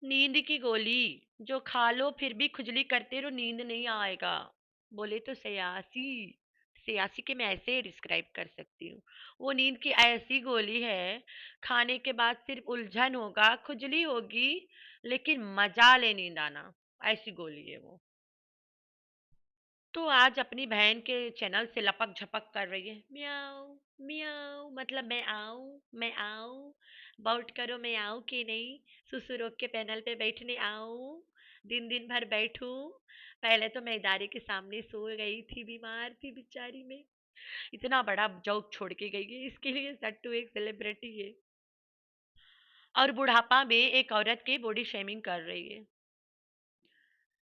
नींद की गोली जो खा लो फिर भी खुजली करते रहो, नींद नहीं आएगा। बोले तो सयासी। सयासी के मैं ऐसे डिस्क्राइब कर सकती हूँ। वो नींद की ऐसी गोली है, खाने के बाद सिर्फ उलझन होगा, खुजली होगी, लेकिन मजा ले नींद आना। ऐसी गोली है वो। तो आज अपनी बहन के चैनल से लपक झपक कर रही है, म्याऊ म्याऊ, मतलब मैं आऊं, मैं आऊं, बाउट करो मैं आऊं कि नहीं, सुसुरों के पैनल पे बैठने आऊं, दिन दिन भर बैठूं। पहले तो मैं इदारे के सामने सो गई थी, बीमार थी बेचारी में। इतना बड़ा जॉब छोड़ के गई है, इसके लिए सट्टू एक सेलिब्रिटी है। और बुढ़ापा में एक औरत की बॉडी शेमिंग कर रही है।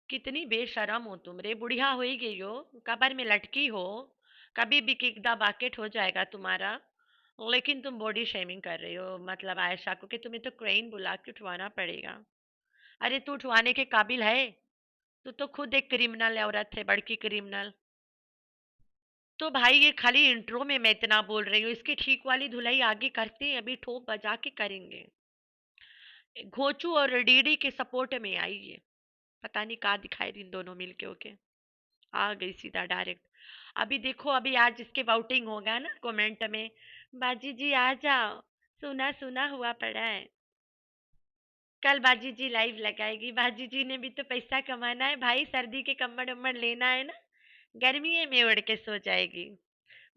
कितनी बेशरम हो तुम रे, बुढ़िया हो ही गई हो, कबर में लटकी हो, कभी भी किक द बाकेट हो जाएगा तुम्हारा। लेकिन तुम बॉडी शेमिंग कर रही हो, मतलब आयशा को, कि तुम्हें तो क्रेन बुला के उठवाना पड़ेगा। अरे तू उठवाने के काबिल है? तू तो खुद एक क्रिमिनल औरत है, बड़की क्रिमिनल। तो भाई ये खाली इंट्रो में मैं इतना बोल रही हूँ, इसकी ठीक वाली धुलाई आगे करते हैं, अभी ठोक बजा के करेंगे। घोचू और डीडी के सपोर्ट में आई है। पता नहीं कहाँ दिखाई दी इन दोनों मिलके होके। आ गई सीधा डायरेक्ट। अभी देखो, अभी आज इसके वोटिंग होगा ना कमेंट में, बाजी जी आ जाओ, सुना सुना हुआ पड़ा है। कल बाजी जी लाइव लगाएगी, बाजी जी ने भी तो पैसा कमाना है भाई, सर्दी के कम्बल उम्बल लेना है ना, गर्मी में उड़ के सो जाएगी।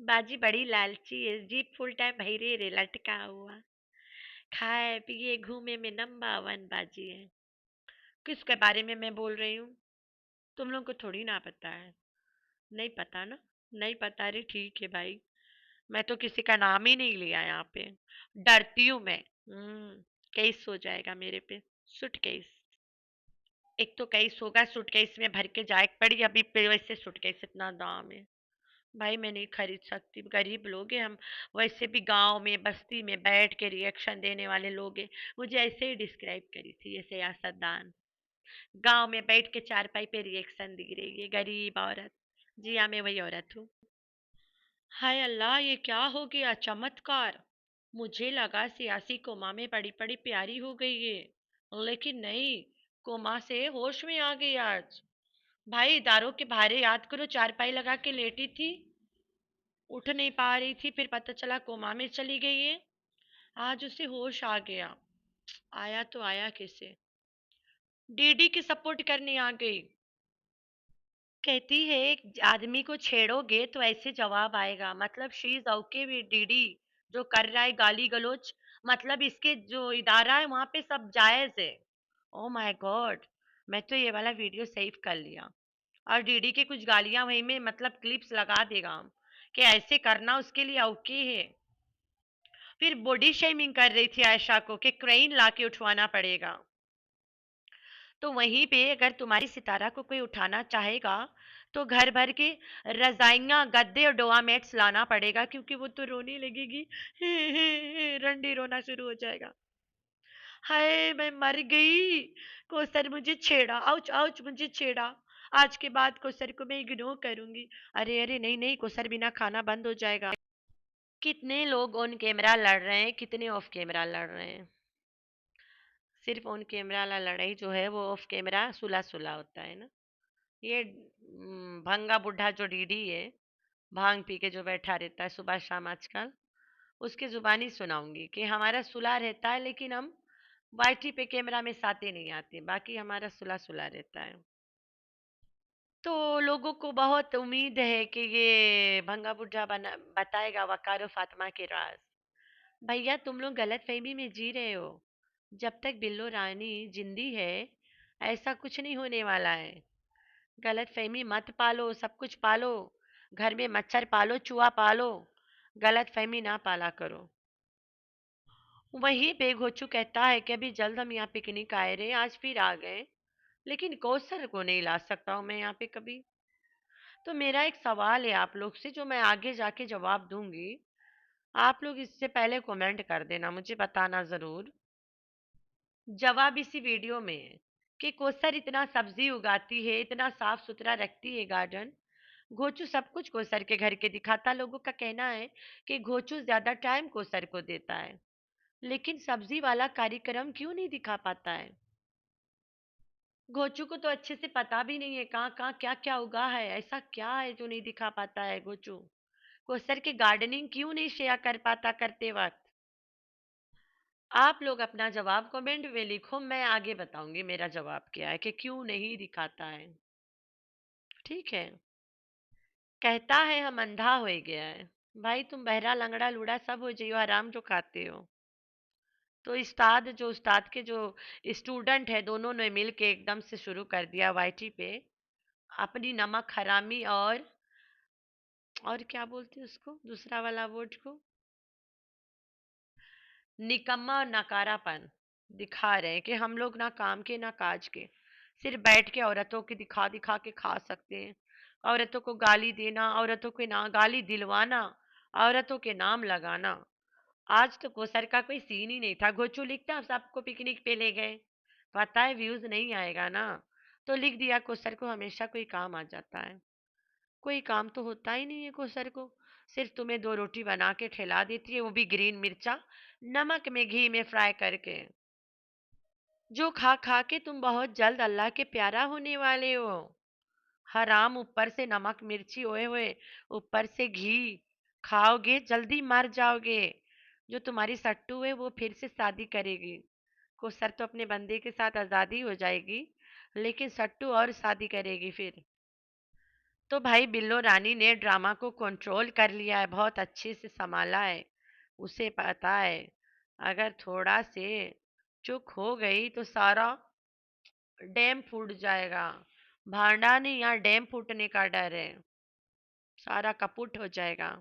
बाजी बड़ी लालची है जी, फुल टाइम भैरे रे लटका हुआ, खाए पिए घूमे में नंबर वन बाजी है। किसके बारे में मैं बोल रही हूँ? तुम लोग को थोड़ी ना पता है। नहीं पता ना? नहीं पता रे, ठीक है भाई। मैं तो किसी का नाम ही नहीं लिया यहाँ पे। डरती हूँ मैं। केस हो जाएगा मेरे पे। सूटकेस। एक तो केस होगा, सूटकेस में भर के जाए पड़ी, अभी पे वैसे सूटकेस इतना दाम है। भाई मैं नहीं खरीद सकती, गरीब लोग हैं हम। वैसे भी गांव में बस्ती में बैठ के रिएक्शन देने वाले लोग हैं। मुझे ऐसे ही डिस्क्राइब करी थी ये सियासतदान। गांव में बैठ के चारपाई पे रिएक्शन दे रही है गरीब औरत। जी हाँ, मैं वही औरत हूँ। हाय अल्लाह, ये क्या हो गया चमत्कार। मुझे लगा सियासी कोमा में बड़ी बड़ी प्यारी हो गई है, लेकिन नहीं, कोमा से होश में आ गई आज। भाई इदारों के बारे याद करो, चारपाई लगा के लेटी थी, उठ नहीं पा रही थी, फिर पता चला कोमा में चली गई है। आज उसे होश आ गया। आया तो आया कैसे? डीडी की सपोर्ट करने आ गई। कहती है एक आदमी को छेड़ोगे तो ऐसे जवाब आएगा, मतलब she is okay with DD जो कर रहा है गाली गलौज। मतलब इसके जो इदारा है वहां पे सब जायज है। Oh my God. मैं तो ये वाला वीडियो सेव कर लिया। और डीडी की कुछ गालियां वहीं में मतलब क्लिप्स लगा देगा हम, कि ऐसे करना उसके लिए ओके है। फिर बॉडी शेमिंग कर रही थी आयशा को कि क्रेन ला के उठवाना पड़ेगा। तो वहीं पे अगर तुम्हारी सितारा को कोई उठाना चाहेगा तो घर भर के रजाइयां गद्दे और डोआमेट्स लाना पड़ेगा, क्योंकि वो तो रोने लगेगी। रंडी रोना शुरू हो जाएगा। हाय मैं मर गई, कोसर मुझे छेड़ा, आउच आउच मुझे छेड़ा। आज के बाद कोसर को मैं इग्नोर करूंगी। अरे अरे नहीं नहीं, कोसर बिना खाना बंद हो जाएगा। कितने लोग ऑन कैमरा लड़ रहे हैं, कितने ऑफ कैमरा लड़ रहे हैं। सिर्फ ऑन कैमरा वाला लड़ाई जो है वो ऑफ कैमरा सुलह सुलह होता है ना। ये भंगा बुढ़ा जो डीडी है, भांग पी के जो बैठा रहता है सुबह शाम आजकल, उसकी जुबानी सुनाऊंगी कि हमारा सुलह रहता है, लेकिन हम वाईटी पे कैमरा में साथे नहीं आते, बाकी हमारा सुलह सुलह रहता है। तो लोगों को बहुत उम्मीद है कि ये भंगा बुढ़ा बना बताएगा वकार फातिमा के राज। भैया तुम लोग गलत फहमी में जी रहे हो। जब तक बिल्लो रानी जिंदी है ऐसा कुछ नहीं होने वाला है। गलत फहमी मत पालो, सब कुछ पालो। घर में मच्छर पालो, चूहा पालो, गलत फहमी ना पाला करो। वही बेघोचू कहता है कि अभी जल्द हम यहाँ पिकनिक आए रहे, आज फिर आ गए, लेकिन कौसर को नहीं ला सकता हूँ मैं यहाँ पे कभी। तो मेरा एक सवाल है आप लोग से, जो मैं आगे जाके जवाब दूंगी। आप लोग इससे पहले कमेंट कर देना, मुझे बताना जरूर। जवाब इसी वीडियो में है कि कोसर इतना सब्जी उगाती है, इतना साफ सुथरा रखती है गार्डन। घोचू सब कुछ कोसर के घर के दिखाता। लोगों का कहना है कि घोचू ज्यादा टाइम कोसर को देता है, लेकिन सब्जी वाला कार्यक्रम क्यों नहीं दिखा पाता है? गोचू को तो अच्छे से पता भी नहीं है कहाँ कहाँ क्या क्या उगा है। ऐसा क्या है जो नहीं दिखा पाता है गोचू? कोसर के गार्डनिंग क्यों नहीं शेयर कर पाता करते वक्त? आप लोग अपना जवाब कमेंट में लिखो, मैं आगे बताऊंगी मेरा जवाब क्या है कि क्यों नहीं दिखाता है। ठीक है। कहता है हम अंधा हो गया है। भाई तुम बहरा लंगड़ा लूड़ा सब हो जाइयो, आराम जो खाते हो। तो उस्ताद के जो स्टूडेंट है, दोनों ने मिल के एकदम से शुरू कर दिया वाईटी पे अपनी नमक हरामी और क्या बोलते हैं उसको, दूसरा वाला वर्ड को, निकम्मा और नकारापन दिखा रहे हैं कि हम लोग ना काम के ना काज के, सिर्फ बैठ के औरतों की दिखा दिखा के खा सकते हैं। औरतों को गाली देना, औरतों के ना गाली दिलवाना, औरतों के नाम लगाना। आज तो कोसर का कोई सीन ही नहीं था। गोचू लिखता सबको पिकनिक पे ले गए, पता है व्यूज नहीं आएगा ना, तो लिख दिया कोसर को हमेशा कोई काम आ जाता है। कोई काम तो होता ही नहीं है कोसर को, सिर्फ तुम्हें दो रोटी बना के खिला देती है, वो भी ग्रीन मिर्चा नमक में घी में फ्राई करके, जो खा खा के तुम बहुत जल्द अल्लाह के प्यारा होने वाले हो। हराम, ऊपर से नमक मिर्ची ओए हुए, ऊपर से घी, खाओगे जल्दी मर जाओगे। जो तुम्हारी सट्टू है वो फिर से शादी करेगी। कोसर तो अपने बंदे के साथ आज़ादी हो जाएगी, लेकिन सट्टू और शादी करेगी फिर। तो भाई बिल्लो रानी ने ड्रामा को कंट्रोल कर लिया है, बहुत अच्छे से संभाला है। उसे पता है अगर थोड़ा से चूक हो गई तो सारा डैम फूट जाएगा। भांडा नहीं, यहाँ डैम फूटने का डर है, सारा कपुट हो जाएगा।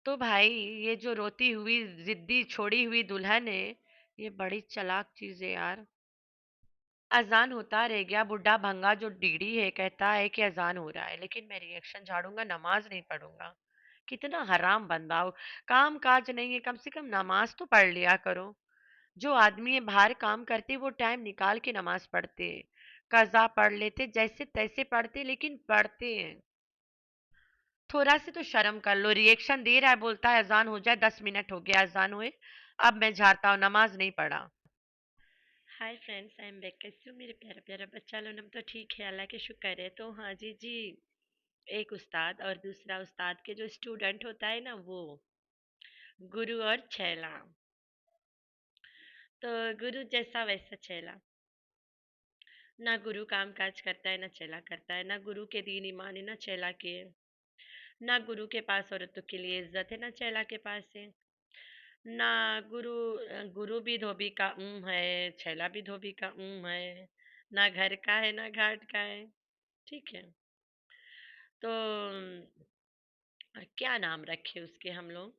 तो भाई ये जो रोती हुई जिद्दी छोड़ी हुई दुल्हन है, ये बड़ी चालाक चीज है यार। अजान होता रह गया, बुढ़ा भंगा जो डीडी है कहता है कि अजान हो रहा है, लेकिन मैं रिएक्शन झाड़ूंगा, नमाज नहीं पढ़ूंगा। कितना हराम बंदा हो। काम काज नहीं है, कम से कम नमाज तो पढ़ लिया करो। जो आदमी है बाहर काम करते वो टाइम निकाल के नमाज पढ़ते, कज़ा पढ़ लेते, जैसे तैसे पढ़ते, लेकिन पढ़ते हैं। थोड़ा से तो शर्म कर लो। रिएक्शन दे रहा है, बोलता है अजान हो जाए, 10 मिनट हो गया अजान हुए, अब मैं झाड़ता हूँ, नमाज नहीं पढ़ा। Hi friends, I am back. कैसे हो मेरे प्यारा प्यारा बच्चा लोग? हम तो ठीक है, अल्लाह के शुक्र है। तो हाँ जी जी, एक उस्ताद और दूसरा उस्ताद के जो स्टूडेंट होता है ना, वो गुरु और छैला। तो गुरु जैसा वैसा छैला। ना गुरु काम काज करता है ना चेला करता है, ना गुरु के दीन ईमान है ना चेला के, ना गुरु के पास औरतों के लिए इज्जत है ना चेला के पास है। ना गुरु भी धोबी का है, छैला भी धोबी का है। ना घर का है ना घाट का है। ठीक है। तो क्या नाम रखे उसके हम लोग?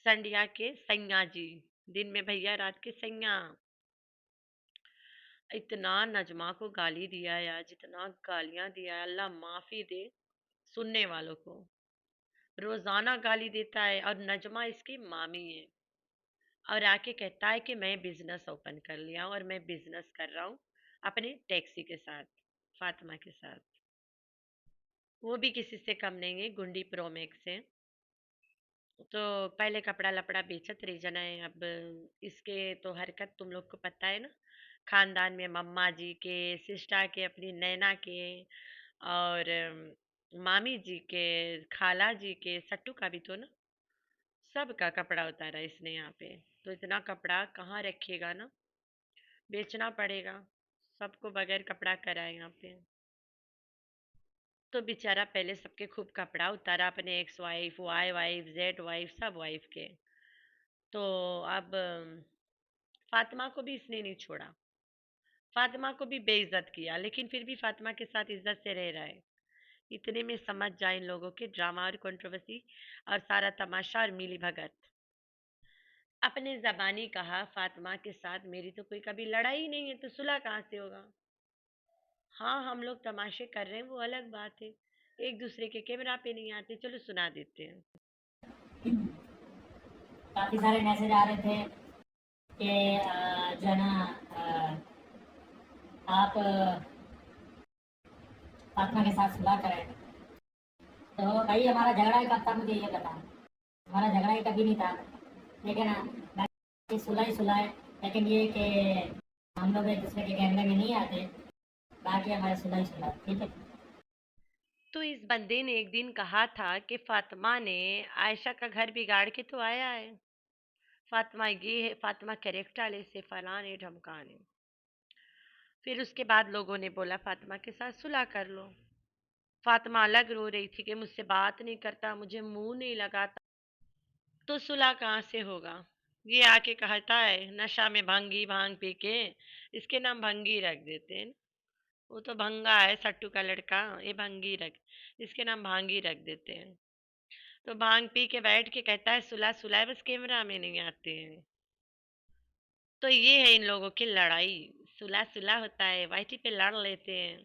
संडिया के सैया जी। दिन में भैया, रात के सैया। इतना नजमा को गाली दिया है आज, इतना गालियां दिया है, अल्लाह माफी दे सुनने वालों को। रोजाना गाली देता है, और नजमा इसकी मामी है। और आके कहता है कि मैं बिजनेस ओपन कर लिया हूँ और मैं बिजनेस कर रहा हूँ अपने टैक्सी के साथ, फातिमा के साथ। वो भी किसी से कम नहीं है, गुंडी प्रोमेक्स से। तो पहले कपड़ा लपड़ा बेचत रही जना है। अब इसके तो हरकत तुम लोग को पता है ना, खानदान में मम्मा जी के, सिस्टा के, अपनी नैना के, और मामी जी के, खाला जी के, सट्टू का भी तो ना, सबका कपड़ा उतारा इसने यहाँ पे। तो इतना कपड़ा कहाँ रखिएगा ना, बेचना पड़ेगा। सबको बगैर कपड़ा कराए यहाँ पे। तो बेचारा पहले सबके खूब कपड़ा उतारा, अपने ex wife, Y wife, Z wife, सब वाइफ के। तो अब फातिमा को भी इसने नहीं छोड़ा, फातिमा को भी बेइज्जत किया, लेकिन फिर भी फातिमा के साथ इज्जत से रह रहा है। इतने में समझ जाए इन लोगों के ड्रामा और कंट्रोवर्सी और सारा तमाशा और मिली भगत। अपने ज़बानी कहा फातिमा के साथ मेरी तो कोई कभी लड़ाई ही नहीं है, तो सुलह कहाँ से होगा? हाँ, हम लोग तमाशे कर रहे हैं वो अलग बात है, एक दूसरे के कैमरा पे नहीं आते। चलो सुना देते हैं। काफ़ी सारे मैसेज आ रहे थे कि जो है ना, आप फातिमा के साथ सुलह करें। तो भाई हमारा झगड़ा ही कब था, मुझे ये बता। हमारा झगड़ा ही कभी नहीं था, लेकिन बाकी सुलह ही सुलह है। लेकिन ये कि हम लोग एक दूसरे के कैमरे में नहीं आते, बाकी हमारा सुना ही सुना, ठीक है। तो इस बंदे ने एक दिन कहा था कि फातिमा ने आयशा का घर बिगाड़ के तो आया है। फातिमा ये है, फातिमा कैरेक्टर से फलाने ढमकाने। फिर उसके बाद लोगों ने बोला फातिमा के साथ सुलह कर लो। फातिमा अलग रो रही थी कि मुझसे बात नहीं करता, मुझे मुंह नहीं लगाता। तो सुलह कहाँ से होगा? ये आके कहता है नशा में भंगी भांग पी के, इसके नाम भंगी रख देते हैं। वो तो भंगा है, सट्टू का लड़का, ये भंगी रख, इसके नाम भांगी रख देते हैं। तो भांग पी के बैठ के कहता है सुलह सुलह, बस कैमरा में नहीं आते हैं। तो ये है इन लोगों की लड़ाई। सुलह सुलह होता है, वाईटी पे लड़ लेते हैं,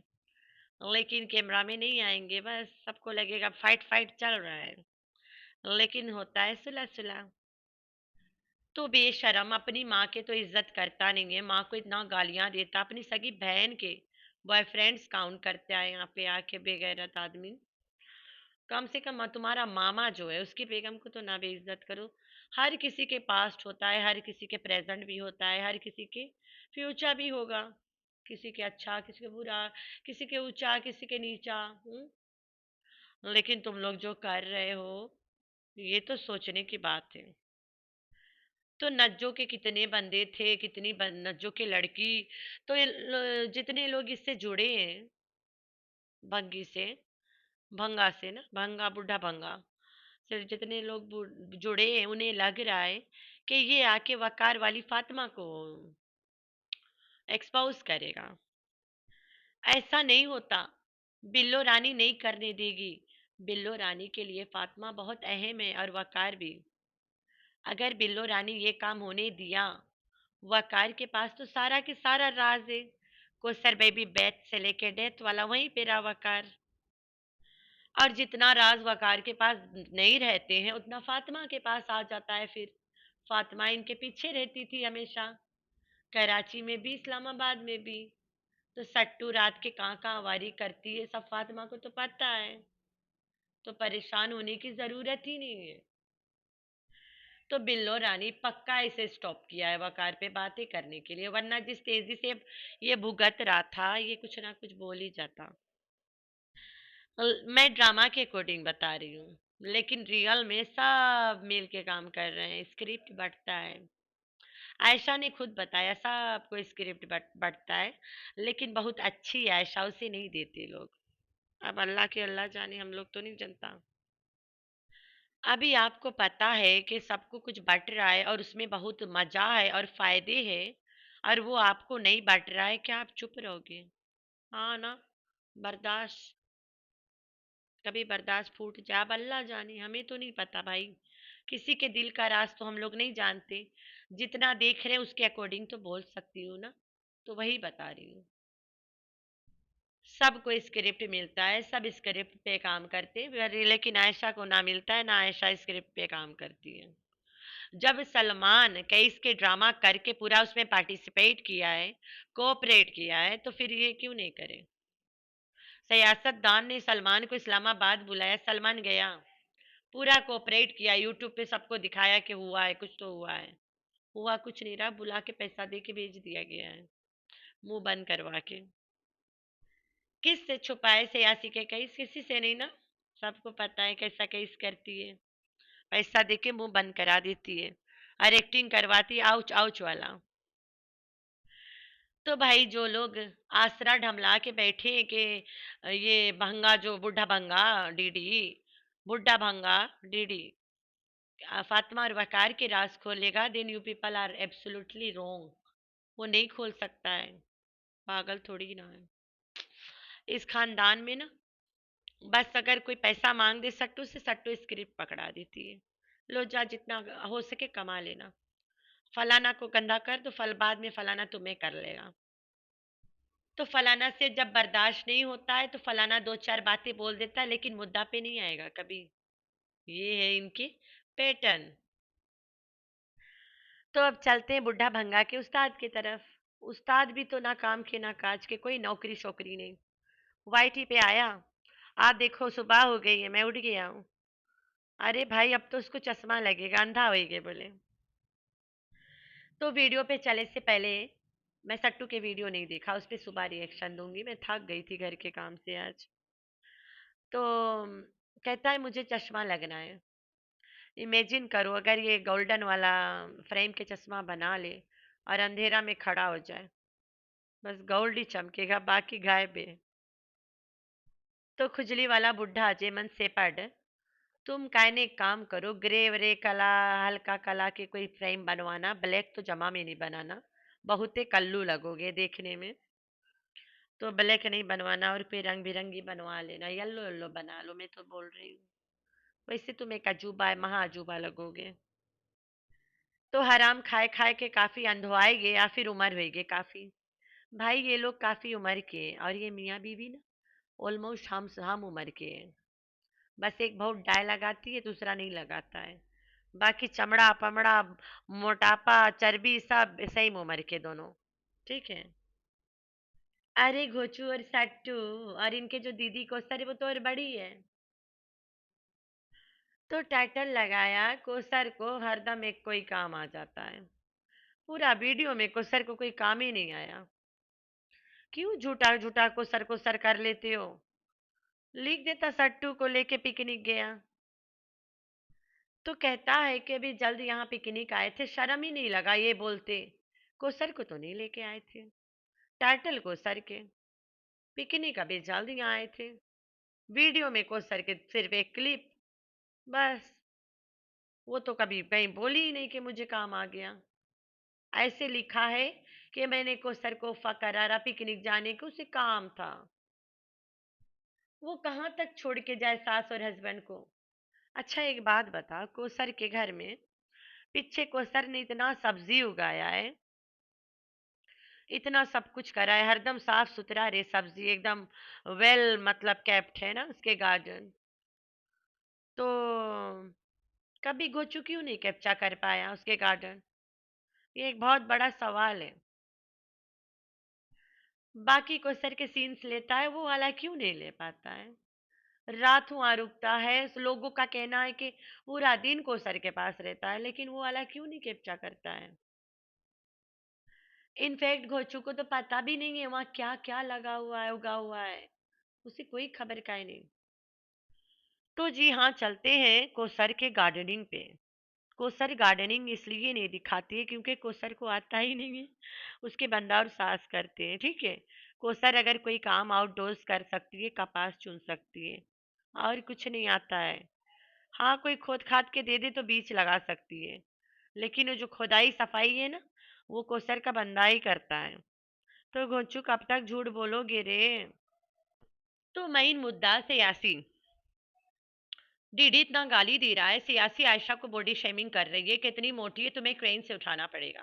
लेकिन कैमरा में नहीं आएंगे। बस सबको लगेगा फाइट फाइट चल रहा है, लेकिन होता है सुलह सुलह। तो बेशरम अपनी माँ के तो इज्जत करता नहीं है, माँ को इतना गालियां देता, अपनी सगी बहन के बॉयफ्रेंड्स काउंट करता है यहाँ पे आके, बेगैरत आदमी। कम से कम तुम्हारा मामा जो है उसकी बेगम को तो ना बेइज्जत करो। हर किसी के पास्ट होता है, हर किसी के प्रेजेंट भी होता है, हर किसी के फ्यूचर भी होगा। किसी के अच्छा, किसी के बुरा, किसी के ऊंचा, किसी के नीचा। लेकिन तुम लोग जो कर रहे हो, ये तो सोचने की बात है। तो नज्जो के कितने बंदे थे, कितनी नज्जो के लड़की। तो जितने लोग इससे जुड़े हैं, भंगी से, भंगा से ना, भंगा बुढ़ा भंगा, सिर्फ जितने लोग जुड़े हैं उन्हें लग रहा है कि ये आके वकार वाली फातिमा को एक्सपोज करेगा। ऐसा नहीं होता, बिल्लो रानी नहीं करने देगी। बिल्लो रानी के लिए फातिमा बहुत अहम है, और वकार भी। अगर बिल्लो रानी ये काम होने दिया, वकार के पास तो सारा के सारा राज है। कोसर बेबी बेथ से लेके डेथ वाला वहीं पे रहा वकार। और जितना राज वकार के पास नहीं रहते हैं, उतना फातिमा के पास आ जाता है फिर। फातिमा इनके पीछे रहती थी हमेशा, कराची में भी, इस्लामाबाद में भी। तो सट्टू रात के कहाँ कहाँ वारी करती है, सब फातिमा को तो पता है। तो परेशान होने की जरूरत ही नहीं है। तो बिल्लो रानी पक्का इसे स्टॉप किया है वकार पे बातें करने के लिए, वरना जिस तेजी से ये भुगत रहा था, ये कुछ ना कुछ बोल ही जाता। मैं ड्रामा के अकॉर्डिंग बता रही हूँ, लेकिन रियल में सब मिल के काम कर रहे हैं, स्क्रिप्ट बढ़ता है। आयशा ने खुद बताया सबको स्क्रिप्ट बढ़ता है, लेकिन बहुत अच्छी है आयशा, उसे नहीं देते लोग। अब अल्लाह के अल्लाह जाने, हम लोग तो नहीं जानता। अभी आपको पता है कि सबको कुछ बट रहा है और उसमें बहुत मजा है और फायदे हैं, और वो आपको नहीं बट रहा है, क्या आप चुप रहोगे? हाँ ना। बर्दाश्त, कभी बर्दाश्त फूट जाए, अब अल्लाह जाने, हमें तो नहीं पता भाई। किसी के दिल का राज तो हम लोग नहीं जानते। जितना देख रहे हैं उसके अकॉर्डिंग तो बोल सकती हूँ ना, तो वही बता रही हूँ। सबको स्क्रिप्ट मिलता है, सब स्क्रिप्ट पे काम करते हैं, लेकिन आयशा को ना मिलता है, ना आयशा स्क्रिप्ट पे काम करती है। जब सलमान कई इसके ड्रामा करके पूरा उसमें पार्टिसिपेट किया है, कोऑपरेट किया है, तो फिर ये क्यों नहीं करे? सियासतदान ने सलमान को इस्लामाबाद बुलाया, सलमान गया, पूरा कोऑपरेट किया, यूट्यूब पे सबको दिखाया कि हुआ है, कुछ तो हुआ है। हुआ कुछ नहीं रहा, बुला के पैसा दे के भेज दिया गया है, मुंह बंद करवा के। किस से छुपाए सियासी के केस? किसी से नहीं ना, सबको पता है कैसा केस करती है। पैसा दे के मुंह बंद करा देती है, और एक्टिंग करवाती है आउच आउच वाला। तो भाई जो लोग आसरा ढमला के बैठे हैं कि ये भंगा, जो बुढ़ा भंगा डीडी, बुढ़ा भंगा डीडी फातिमा और वकार के राज खोलेगा, then you people are absolutely wrong. वो नहीं खोल सकता है, पागल थोड़ी ना है। इस खानदान में ना, बस अगर कोई पैसा मांग दे सट्टू से, सट्टू स्क्रिप्ट पकड़ा देती है। लो जा, जितना हो सके कमा लेना, फलाना को गंदा कर तो फल बाद में फलाना तुम्हें कर लेगा। तो फलाना से जब बर्दाश्त नहीं होता है तो फलाना दो चार बातें बोल देता है, लेकिन मुद्दा पे नहीं आएगा कभी। ये है इनकी पैटर्न। तो अब चलते हैं बुढ़ा भंगा के उस्ताद की तरफ। उस्ताद भी तो ना काम के ना काज के, कोई नौकरी शोकरी नहीं। वाईटी पे आया, आज देखो सुबह हो गई है, मैं उठ गया हूँ। अरे भाई अब तो उसको चश्मा लगेगा, अंधा हो गए बोले। तो वीडियो पे चले से पहले मैं सट्टू के वीडियो नहीं देखा, उस पे सुबह रिएक्शन दूंगी। मैं थक गई थी घर के काम से आज। तो कहता है मुझे चश्मा लगना है। इमेजिन करो अगर ये गोल्डन वाला फ्रेम के चश्मा बना ले और अंधेरा में खड़ा हो जाए, बस गोल्ड ही चमकेगा, बाकी गायब है। तो खुजली वाला बुढ़ा जेमन से पढ़, तुम कायने एक काम करो, ग्रे व्रे कला, हल्का कला के कोई फ्रेम बनवाना, ब्लैक तो जमा में नहीं बनाना, बहुते कल्लू लगोगे देखने में। तो ब्लैक नहीं बनवाना और कोई रंग बिरंगी बनवा लेना, येलो येलो बना लो, मैं तो बोल रही हूँ। वैसे तुम एक अजूबा है, महा अजूबा लगोगे। तो हराम खाए खाए के काफी अंधुआएगे या फिर उम्र होएगे काफी। भाई ये लोग काफी उम्र के हैं और ये मियाँ बीवी ना ऑलमोस्ट हम उम्र के हैं। बस एक बहुत डाय लगाती है, दूसरा नहीं लगाता है। बाकी चमड़ा पमड़ा, मोटापा, चर्बी सब सेम उम्र के दोनों। ठीक है। अरे घोचू और सट्टू और इनके जो दीदी कोसर है वो तो और बड़ी है। तो टाइटल लगाया कोसर को हरदम एक कोई काम आ जाता है। पूरा वीडियो में कोसर को कोई काम ही नहीं आया। क्यों झूठा झूठा को सर कर लेते हो? लिख देता सट्टू को लेके पिकनिक गया। तो कहता है कि अभी जल्द यहाँ पिकनिक आए थे, शर्म ही नहीं लगा ये बोलते। कोसर को तो नहीं लेके आए थे। टाइटल कोसर के, पिकनिक अभी जल्द यहाँ आए थे। वीडियो में कोसर के सिर्फ एक क्लिप, बस। वो तो कभी कहीं बोली ही नहीं कि मुझे काम आ गया। ऐसे लिखा है कि मैंने कोसर को फकरारा पिकनिक जाने को उसे काम था। वो कहाँ तक छोड़ के जाए सास और हस्बैंड को? अच्छा एक बात बता, कोसर के घर में पीछे कोसर ने इतना सब्जी उगाया है, इतना सब कुछ करा है, हरदम साफ सुथरा रे सब्जी एकदम वेल मतलब केप्ट है ना उसके गार्डन। तो कभी गोचू क्यों नहीं कैप्चा कर पाया उसके गार्डन? ये एक बहुत बड़ा सवाल है। बाकी कोसर के सीन्स लेता है, वो वाला क्यों नहीं ले पाता है? रात हुआ रुकता है, लोगों का कहना है कि पूरा दिन कोसर के पास रहता है, लेकिन वो वाला क्यों नहीं कैप्चा करता है? इनफैक्ट घोचू को तो पता भी नहीं है वहां क्या क्या लगा हुआ है, उगा हुआ है। उसे कोई खबर का ही नहीं। तो जी हाँ, चलते हैं कोसर के गार्डनिंग पे। कोसर गार्डनिंग इसलिए नहीं दिखाती है क्योंकि कोसर को आता ही नहीं है। उसके बंदा और सास करते हैं, ठीक है। कोसर अगर कोई काम आउटडोर्स कर सकती है, कपास चुन सकती है, और कुछ नहीं आता है। हाँ कोई खोद खाद के दे दे तो बीज लगा सकती है, लेकिन वो जो खुदाई सफाई है ना, वो कोसर का बंदा ही करता है। तो घोंचू कब तक झूठ बोलोगे रे? तो मेन मुद्दा से यासीन दीदी इतना गाली दे रहा है, सियासी आयशा को बॉडी शेमिंग कर रही है, कितनी मोटी है, तुम्हें क्रेन से उठाना पड़ेगा।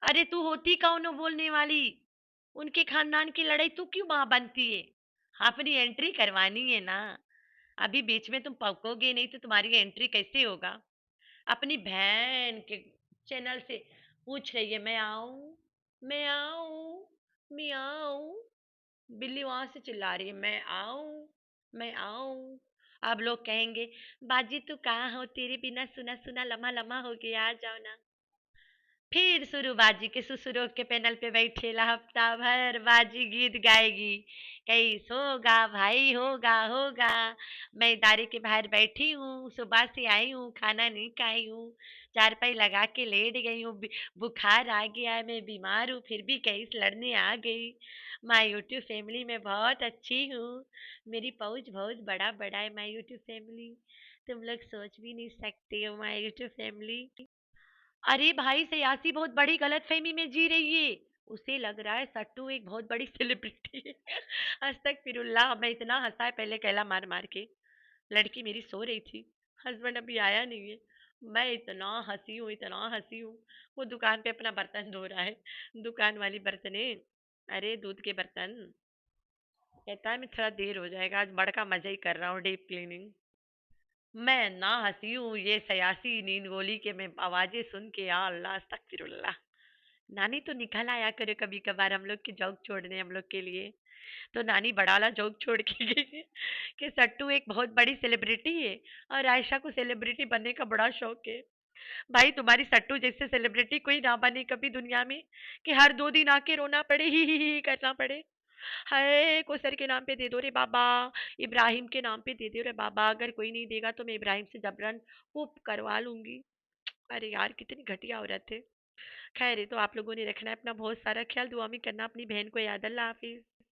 अरे तू होती कौन हो बोलने वाली? उनके खानदान की लड़ाई तू क्यों वहां बनती है? अपनी एंट्री करवानी है ना। अभी बीच में तुम पकोगे नहीं तो तुम्हारी एंट्री कैसे होगा? अपनी बहन के चैनल से पूछ रही है, मैं आऊं, मैं आऊं, मैं आऊं। बिल्ली वहां से चिल्ला रही है, मैं आऊं, मैं आऊं। अब लोग कहेंगे बाजी तू कहाँ हो, तेरे बिना सुना सुना लम्हा लम्हा हो गया, आ जाओ ना। फिर शुरू बाजी के ससुरों के पैनल पे बैठेला, हफ्ता भर बाजी गीत गाएगी। कैस होगा भाई, होगा होगा। मैं दारी के बाहर बैठी हूँ, सुबह से आई हूँ, खाना नहीं खाई हूँ, चारपाई लगा के लेट गई हूँ, बुखार आ गया है, मैं बीमार हूँ, फिर भी कैस लड़ने आ गई। मैं यूट्यूब फैमिली में बहुत अच्छी हूँ, मेरी पहुँच बहुत बड़ा बड़ा है। मैं यूट्यूब फैमिली तुम लोग सोच भी नहीं सकते हो। मैं यूट्यूब फैमिली, अरे भाई सयासी बहुत बड़ी गलतफहमी में जी रही है। उसे लग रहा है सट्टू एक बहुत बड़ी सेलिब्रिटी है। अस्तगफिरुल्लाह, मैं इतना हंसा है पहले कहला मार मार के। लड़की मेरी सो रही थी, हस्बैंड अभी आया नहीं है। मैं इतना हंसी हूँ, इतना हंसी हूँ। वो दुकान पे अपना बर्तन धो रहा है, दुकान वाली बर्तने, अरे दूध के बर्तन। कहता है मैं थोड़ा देर हो जाएगा, आज बड़का मजा ही कर रहा हूँ डीप क्लीनिंग। मैं ना हंसी हूँ ये सयासी नींद गोली के, मैं आवाजें सुन के, या अल्लाह अस्तगफिरुल्लाह। नानी तो निकल आया करे कभी कभार हम लोग के जोक छोड़ने हम लोग के लिए। तो नानी बड़ा वाला जोक छोड़ के गई है कि सट्टू एक बहुत बड़ी सेलिब्रिटी है और आयशा को सेलिब्रिटी बनने का बड़ा शौक है। भाई तुम्हारी सट्टू जैसे सेलिब्रिटी कोई ना बने कभी दुनिया में, कि हर 2 दिन आके रोना पड़े, ही करना पड़े। हाय कोसर के नाम पे दे दो रे बाबा, इब्राहिम के नाम पे दे दो रे बाबा, अगर कोई नहीं देगा तो मैं इब्राहिम से जबरन वो करवा लूंगी। अरे यार कितनी घटिया औरत है। खैर ये तो आप लोगों ने रखना है अपना बहुत सारा ख्याल, दुआ में करना अपनी बहन को याद। अल्लाह हाफिज।